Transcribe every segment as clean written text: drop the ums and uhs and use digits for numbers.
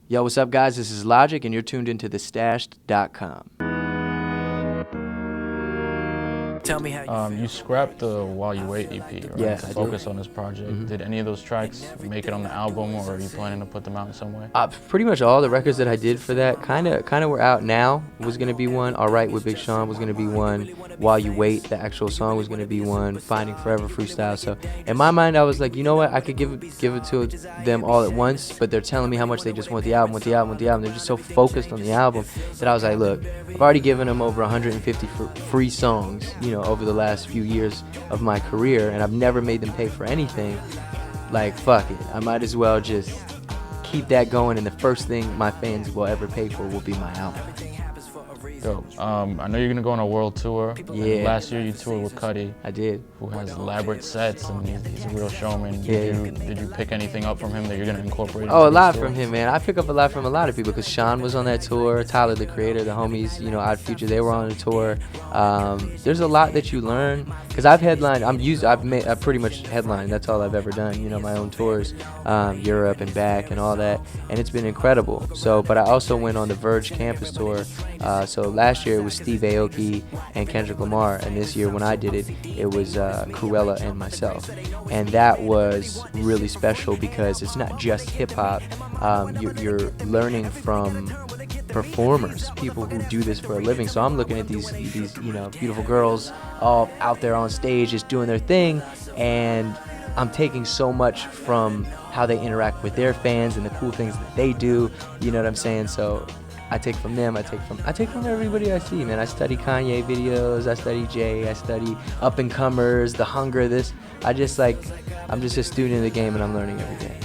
Yo, what's up, guys? This is Logic, and you're tuned into thestashed.com. Tell me how you feel. You scrapped the While You Wait EP, right? Yeah, To I focus on this project. Did any of those tracks make it on the album, or are you planning to put them out in some way? Pretty much all the records that I did for that kind of were out now. Was gonna be one. All Right with Big Sean was gonna be one. While You Wait, the actual song, was gonna be one. Finding Forever freestyle. So in my mind, I was like, you know what? I could give it to them all at once, but they're telling me how much they just want the album. They're just so focused on the album that I was like, look, I've already given them over 150 free songs, over the last few years of my career, and I've never made them pay for anything. Like, fuck it, I might as well just keep that going, and the first thing my fans will ever pay for will be my album. Dope. I know you're gonna go on a world tour. Yeah. Last year you toured with Cudi, I did. who has elaborate sets, and he's a real showman. Yeah. Did you pick anything up from him that you're gonna incorporate? Oh, a into this lot tour? from him, man. I pick up a lot from a lot of people because Sean was on that tour, Tyler the Creator, the homies, Odd Future, they were on the tour. There's a lot that you learn because I've headlined. I've pretty much headlined. That's all I've ever done. My own tours, Europe and back and all that, and it's been incredible. So, but I also went on the Verge campus tour. So last year it was Steve Aoki and Kendrick Lamar, and this year when I did it, it was Cruella and myself. And that was really special because it's not just hip hop. You're learning from performers, people who do this for a living. So I'm looking at these beautiful girls all out there on stage just doing their thing, and I'm taking so much from how they interact with their fans and the cool things that they do. You know what I'm saying? So I take from them. I take from everybody I see, man. I study Kanye videos. I study Jay. I study up and comers, the hunger. I'm just a student of the game, and I'm learning every day.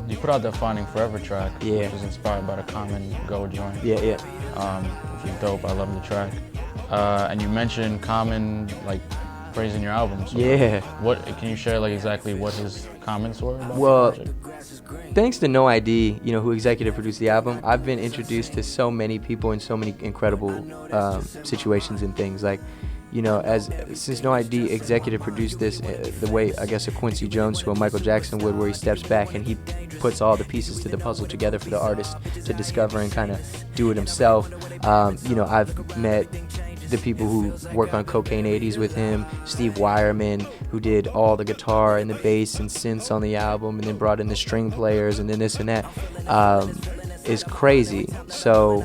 You put out that Finding Forever track, Yeah. which was inspired by the Common Go joint. Yeah. Which is dope. I love the track. And you mentioned Common, like, praising your album. So Yeah. What can you share, like, exactly what his comments were about Well, the project? Thanks to No ID, who executive produced the album, I've been introduced to so many people in so many incredible situations and things. Like, since No ID executive produced this, the way I guess a Quincy Jones to a Michael Jackson would, where he steps back and he puts all the pieces to the puzzle together for the artist to discover and kind of do it himself. I've met the people who work on Cocaine 80s with him, Steve Wyerman, who did all the guitar and the bass and synths on the album, and then brought in the string players and then this and that, is crazy. So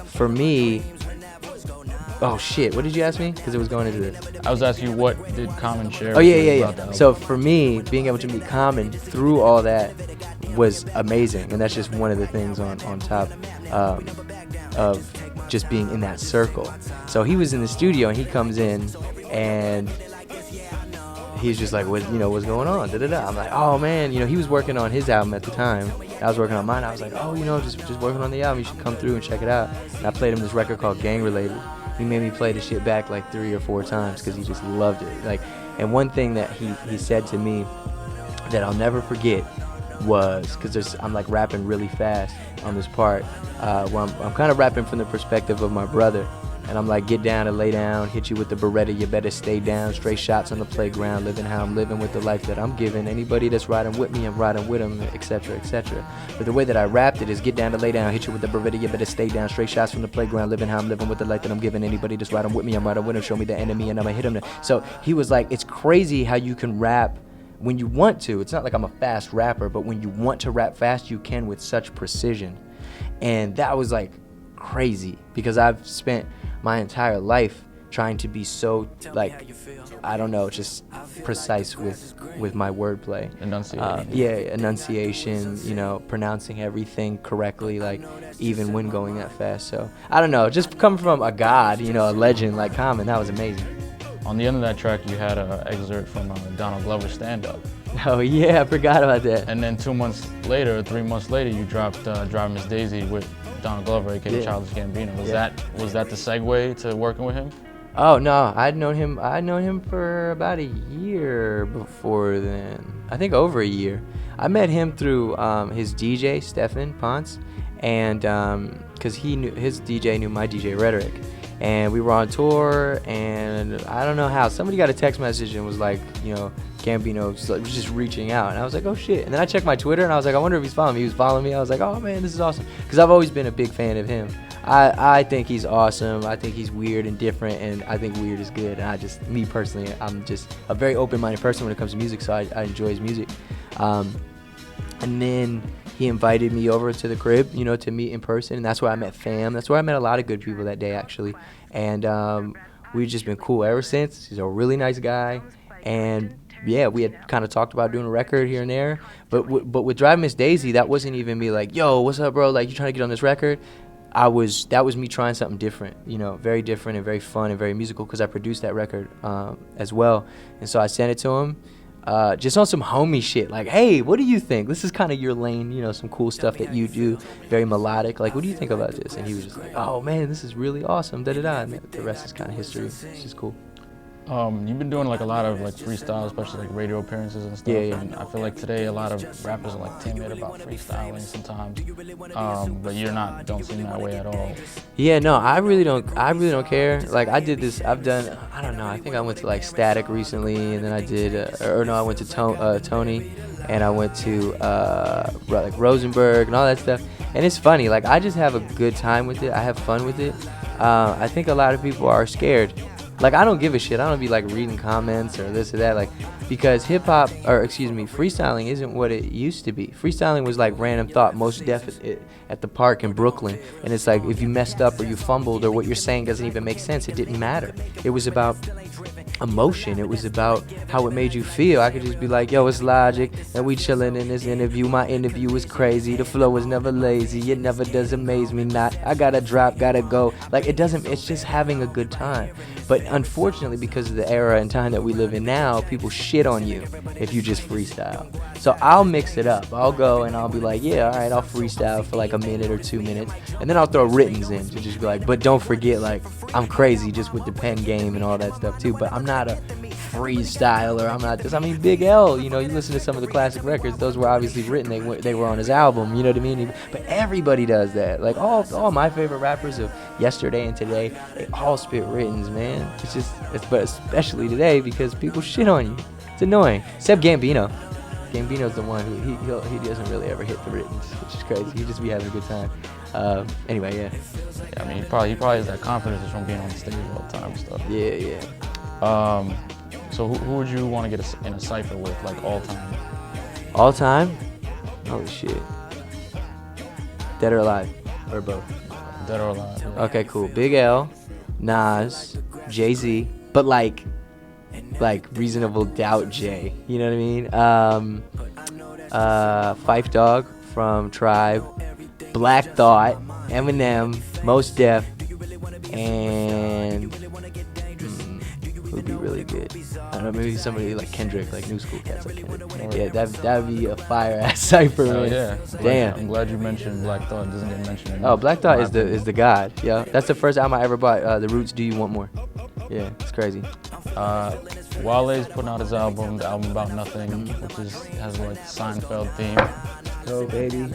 for me, oh shit, what did you ask me? Because it was going into this. I was asking you, what did Common share? Oh with you yeah. about the album? So for me, being able to meet Common through all that was amazing, and that's just one of the things on top of just being in that circle. So he was in the studio, and he comes in, and he's just like, what's going on? Da-da-da. I'm like, oh man, he was working on his album at the time. I was working on mine. I was like, oh, just working on the album. You should come through and check it out. And I played him this record called Gang Related. He made me play the shit back like 3 or 4 times because he just loved it. Like, and one thing that he said to me that I'll never forget was, because I'm like rapping really fast on this part, where I'm kind of rapping from the perspective of my brother, and I'm like, get down and lay down, hit you with the Beretta, you better stay down, straight shots on the playground, living how I'm living with the life that I'm giving, anybody that's riding with me, I'm riding with them, etc., etc. But the way that I rapped it is, get down and lay down, hit you with the Beretta, you better stay down, straight shots from the playground, living how I'm living with the life that I'm giving, anybody that's riding with me, I'm riding with them, show me the enemy and I'ma hit them. So he was like, it's crazy how you can rap when you want to. It's not like I'm a fast rapper, but when you want to rap fast, you can with such precision. And that was like crazy, because I've spent my entire life trying to be so, like, I don't know, just precise with my wordplay. Enunciation, pronouncing everything correctly, like, even when going that fast. So I don't know, just coming from a god, a legend like Common, that was amazing. On the end of that track, you had an excerpt from Donald Glover's stand-up. Oh yeah, I forgot about that. And then 3 months later, you dropped Drive Miss Daisy with Donald Glover, aka Childish Gambino. Was that the segue to working with him? Oh no, I'd known him for about a year before then. I think over a year. I met him through his DJ, Stefan Ponce, and because his DJ knew my DJ Rhetoric. and we were on tour, and I don't know how somebody got a text message and was like, you know, Gambino was just reaching out, and I was like, oh shit. And then I checked my Twitter, and I was like, I wonder if he's following me. He was following me. I was like, oh man, this is awesome, because I've always been a big fan of him. I think he's awesome. I think he's weird and different, and I think weird is good. And me personally, I'm just a very open-minded person when it comes to music, so I enjoy his music. And then he invited me over to the crib, you know, to meet in person, and that's where I met Fam. That's where I met a lot of good people that day, actually. And we've just been cool ever since. He's a really nice guy, and yeah, we had kind of talked about doing a record here and there. But with Drive Miss Daisy, that wasn't even me like, yo, what's up, bro? Like, you trying to get on this record? That was me trying something different, you know, very different and very fun and very musical, because I produced that record as well. And so I sent it to him. Just on some homie shit, like, hey, what do you think? This is kind of your lane, you know, some cool stuff that you do, very melodic. Like, what do you think about this? And he was just like, oh man, this is really awesome, da-da-da. And the rest is kind of history. It's just cool. You've been doing like a lot of like freestyle, especially like radio appearances and stuff. Yeah. And I feel like today a lot of rappers are like timid about freestyling sometimes. But don't seem that way at all. Yeah, no, I really don't care. Like, I did this. I don't know. I think I went to like Static recently, and then I did, I went to Tony, and I went to like Rosenberg and all that stuff. And it's funny. Like, I just have a good time with it. I have fun with it. I think a lot of people are scared. Like, I don't give a shit. I don't be like reading comments or this or that, like, because freestyling isn't what it used to be. Freestyling was like random thought, most def at the park in Brooklyn, and it's like if you messed up or you fumbled or what you're saying doesn't even make sense, it didn't matter. It was about emotion. It was about how it made you feel. I could just be like, yo, it's Logic, and we chilling in this interview. My interview was crazy. The flow was never lazy. It never does amaze me not. I gotta drop, gotta go. Like, it's just having a good time. But unfortunately, because of the era and time that we live in now, people shit on you if you just freestyle. So I'll mix it up. I'll go and I'll be like, yeah, all right, I'll freestyle for like a minute or 2 minutes, and then I'll throw writtens in to just be like, but don't forget, like, I'm crazy just with the pen game and all that stuff too. But I'm not a freestyler. I'm not just. I mean, Big L. You know, you listen to some of the classic records; those were obviously written. They were on his album. You know what I mean? But everybody does that. Like all my favorite rappers of yesterday and today, they all spit writtens, man. But especially today because people shit on you. It's annoying. Except Gambino. Gambino's the one who he doesn't really ever hit the writtens, which is crazy. He just be having a good time. Anyway, yeah. I mean, he probably has that confidence just from being on the stage all the time and stuff. Yeah. So who would you want to get in a Cypher with, like, all time? All time? Holy shit. Dead or alive? Or both? Dead or alive. Yeah. Okay, cool. Big L, Nas, Jay-Z, but like Reasonable Doubt Jay. You know what I mean? Phife Dawg from Tribe, Black Thought, Eminem, Mos Def, and would be really good. I don't know, maybe somebody like Kendrick, like new school cats like Kendrick. Yeah, that'd be a fire ass Cypher, man. Oh yeah. Damn. I'm glad you mentioned Black Thought. It doesn't get mentioned anymore. Oh, Black Thought is the god. Yeah, that's the first album I ever bought. The Roots, Do You Want More? Yeah, it's crazy. Wale's putting out his album, the album About Nothing, which has like the Seinfeld theme. Go, baby.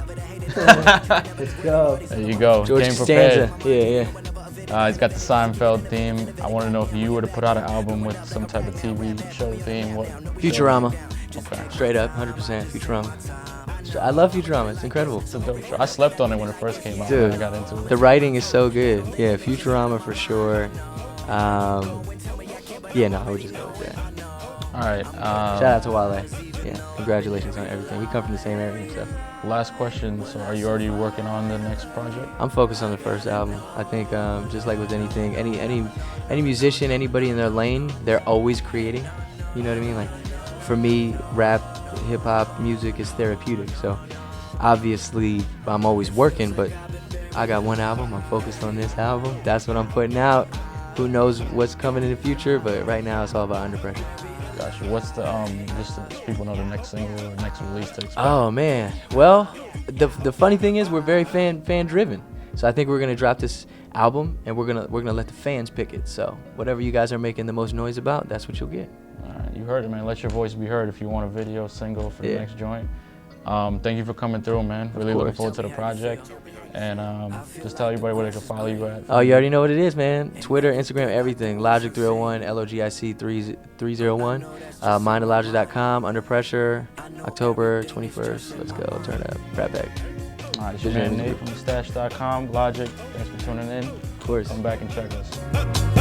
Let's go. There you go. George Came prepared. Costanza. Yeah. He's got the Seinfeld theme. I want to know if you were to put out an album with some type of TV show theme, what? Futurama. Okay. Straight up, 100% Futurama. I love Futurama. It's incredible. It's a dope show. I slept on it when it first came out. Dude, I got into it. The writing is so good. Yeah, Futurama for sure. Yeah, no, I would just go with that. All right. Shout out to Wale. Yeah, congratulations on everything. We come from the same area and stuff. Last question. So, are you already working on the next project? I'm focused on the first album. I think just like with anything, any musician, anybody in their lane, they're always creating. You know what I mean? Like, for me, rap, hip hop, music is therapeutic. So, obviously, I'm always working, but I got one album. I'm focused on this album. That's what I'm putting out. Who knows what's coming in the future? But right now, it's all about Under Pressure. Gotcha. What's the just so people know the next single or next release to expect? Oh man. Well, the funny thing is we're very fan driven. So I think we're gonna drop this album and we're gonna let the fans pick it. So whatever you guys are making the most noise about, that's what you'll get. All right, you heard it, man. Let your voice be heard if you want a video single for the next joint. Thank you for coming through, man. Really looking course. forward to the project. And just tell everybody where they can follow you at. Oh, you already know what it is, man. Twitter, Instagram, everything. Logic301, LOGIC301. Mindoflogic.com, Under Pressure, October 21st. Let's go. Turn it up. Right back. All right, it's your man Nate from Stash.com. Logic, thanks for tuning in. Of course. Come back and check us.